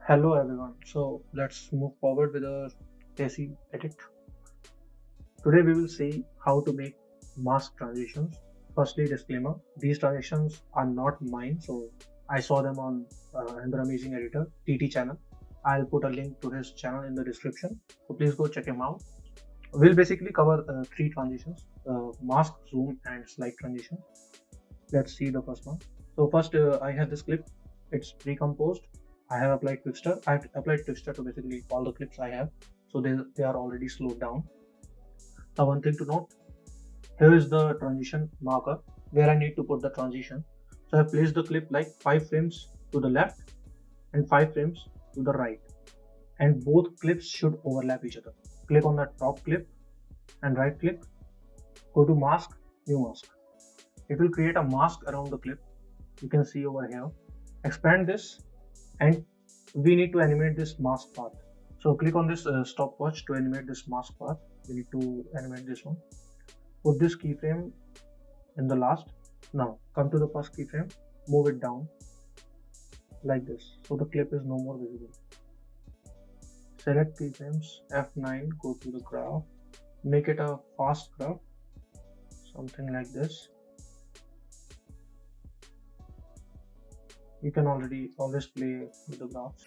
Hello everyone. So let's move forward with our Desi edit. Today we will see how to make mask transitions. Firstly, disclaimer: these transitions are not mine. So I saw them on another amazing editor, TT channel. I'll put a link to his channel in the description. So please go check him out. We'll basically cover three transitions: mask, zoom, and slide transition. Let's see the first one. So first, I have this clip. It's pre-composed. I have applied Twixtor. I've applied Twixtor to basically all the clips I have. So they are already slowed down. Now one thing to note, here is the transition marker where I need to put the transition. So I placed the clip like 5 frames to the left and 5 frames to the right. And both clips should overlap each other. Click on the top clip and right click. Go to mask, new mask. It will create a mask around the clip. You can see over here. Expand this and we need to animate this mask path. So click on this stopwatch to animate this mask path. We need to animate this one. Put this keyframe in the last. Now come to the first keyframe, move it down like this. So the clip is no more visible. Select keyframes, F9, go to the graph, make it a fast graph, something like this. You can always play with the graphs,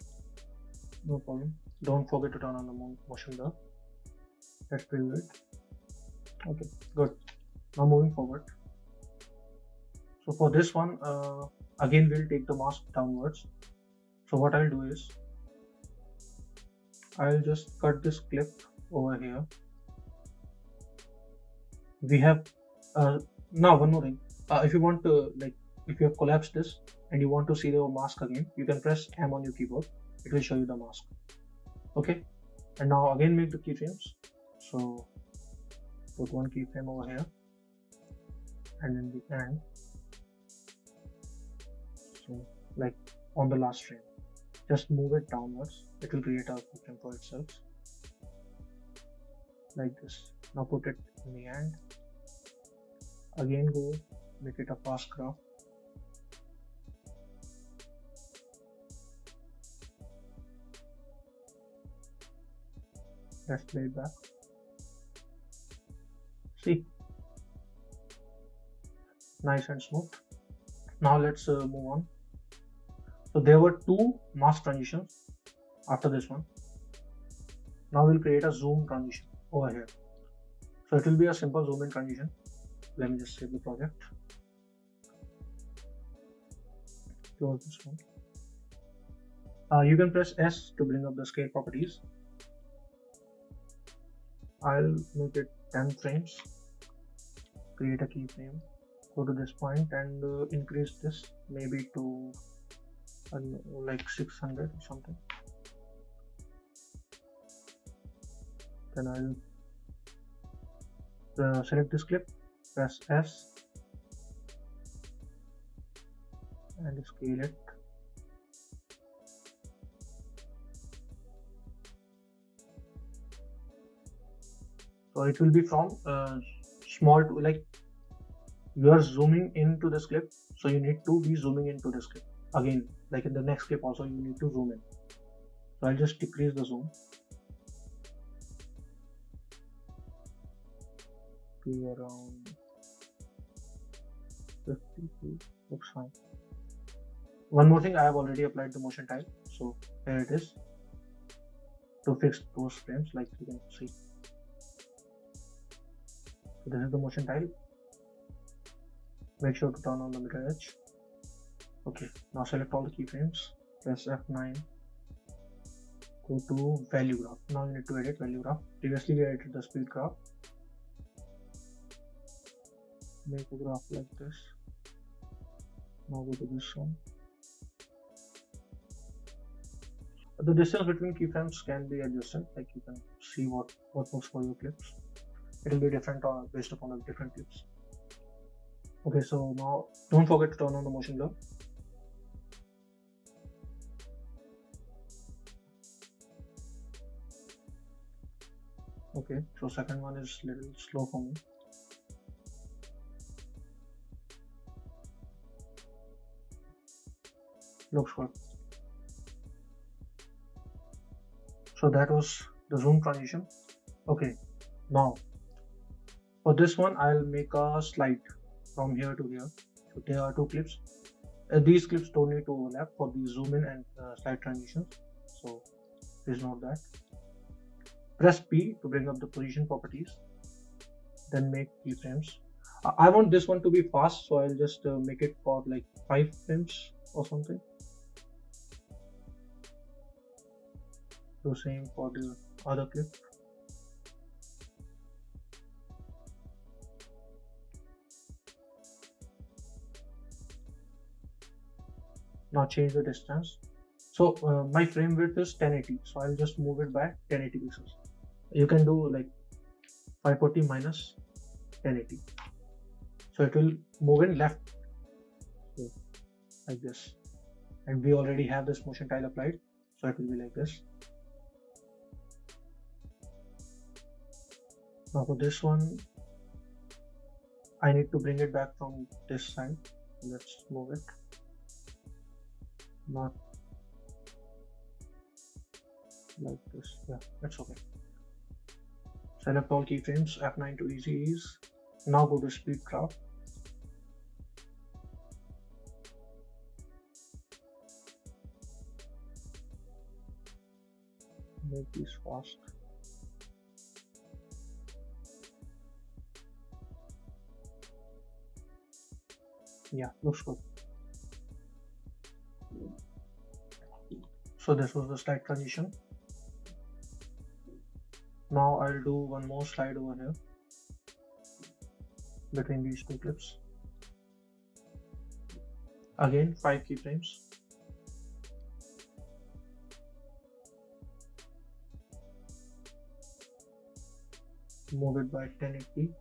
no problem. Don't forget to turn on the motion blur. Let's preview it. Okay, good. Now moving forward. So for this one, again we'll take the mask downwards. So what I'll do is, I'll just cut this clip over here. We have, now one more thing. If you want to, if you have collapsed this and you want to see the mask again, you can press M on your keyboard. It will show you the mask. Okay. And now again make the keyframes. So put one keyframe over here and in the end, so like on the last frame, just move it downwards. It will create a keyframe for itself like this. Now put it in the end. Again go make it a fast graph. Let's play it back. See, nice and smooth. Now let's move on. So there were two mask transitions after this one. Now we'll create a zoom transition over here. So it will be a simple zoom in transition. Let me just save the project. Close this one. You can press S to bring up the scale properties. I'll make it 10 frames. Create a keyframe. Go to this point and increase this maybe to like 600 or something. Then I'll select this clip, press S and scale it. So it will be from small to like you are zooming into this clip, so you need to be zooming into this clip again. Like in the next clip also you need to zoom in. So I'll just decrease the zoom to around 52. Looks fine. One more thing, I have already applied the motion tile, so here it is to fix those frames, like you can see. So this is the motion tile. Make sure to turn on the mirror edge. Okay, now select all the keyframes, press F9, go to value graph. Now you need to edit value graph. Previously we edited the speed graph. Make a graph like this. Now go to this one. The distance between keyframes can be adjusted, like you can see what works for your clips. It will be different based upon the different clips. Okay, so now don't forget to turn on the motion blur. Okay, so second one is little slow for me. Looks good. So that was the zoom transition. Okay, now for this one I'll make a slide from here to here. So there are two clips. These clips don't need to overlap for the zoom in and slide transitions. So please note that. Press P to bring up the position properties. Then make keyframes. I want this one to be fast, so I'll just make it for like 5 frames or something. Do same for the other clip. Now change the distance. So my frame width is 1080, so I'll just move it by 1080 pixels. You can do like 540 minus 1080. So it will move in left, so like this. And we already have this motion tile applied, so it will be like this. Now for this one, I need to bring it back from this side. Let's move it. Not like this. Yeah, that's okay. Select all keyframes, F9 to easy ease. Now go to speed graph. Make these fast. Yeah, looks good. So this was the slide transition. Now I'll do one more slide over here between these two clips. Again, 5 keyframes. Move it by 1080.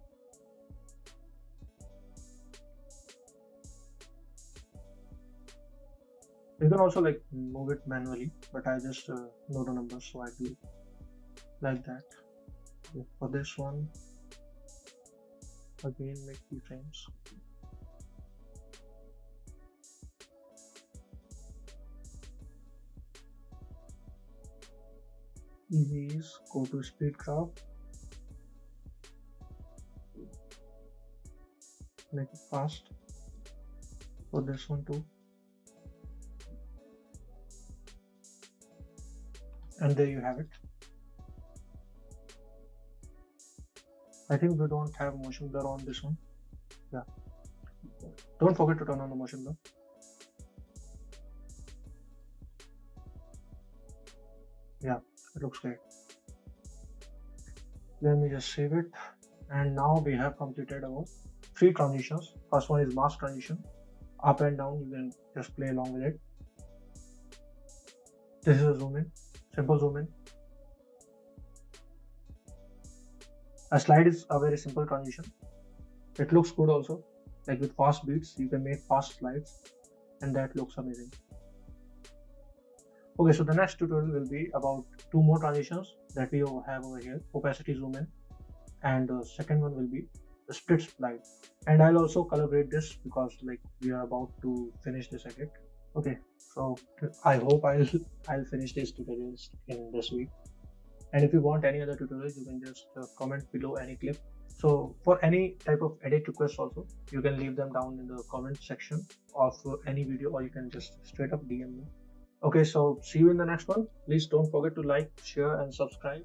You can also like move it manually, but I just know the numbers, so I do like that. For this one, again make keyframes. Easy is go to speed graph, make it fast. For this one too. And there you have it. I think we don't have motion blur on this one. Yeah. Don't forget to turn on the motion blur. Yeah, it looks great. Let me just save it. And now we have completed our 3 transitions. First one is mask transition. Up and down, you can just play along with it. This is a zoom in, simple zoom in. A slide is a very simple transition. It looks good also, like with fast beats, you can make fast slides and that looks amazing. Okay, so the next tutorial will be about 2 more transitions that we have over here, opacity zoom in, and the second one will be the split slide. And I'll also color grade this because like we are about to finish this edit. Okay, so I hope I'll finish these tutorials in this week. And if you want any other tutorials, you can just comment below any clip. So for any type of edit requests also, you can leave them down in the comment section of any video, or you can just straight up DM me. Okay, so see you in the next one. Please don't forget to like, share and subscribe.